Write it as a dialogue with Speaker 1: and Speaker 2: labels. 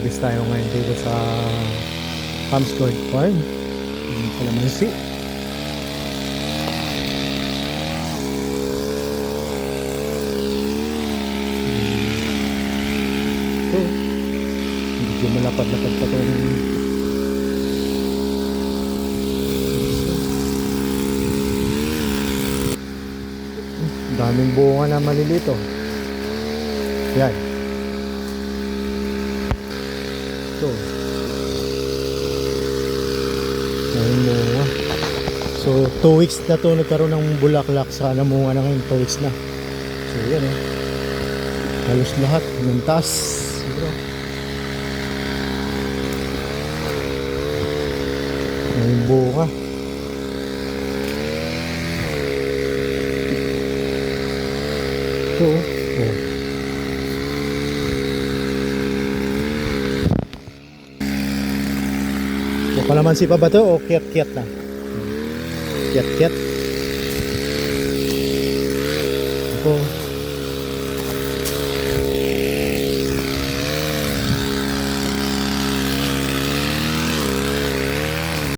Speaker 1: Mag-harvest tayo ngayon dito sa Hamscourt Farm. Yung kalamansi. Ito, medyo malapad-lapad pa itong daming bunga na malilito. Yan. Ito. Daming bunga. So 2 weeks na to nagkaroon ng bulaklak sa namunga na ngayon. 2 weeks na. So yan eh. Halos lahat ng taas. Daming bunga. Ito. Oh. O kalamansi pa ba ito o kiyat-kiyat na? Kiyat-kiyat. Ito.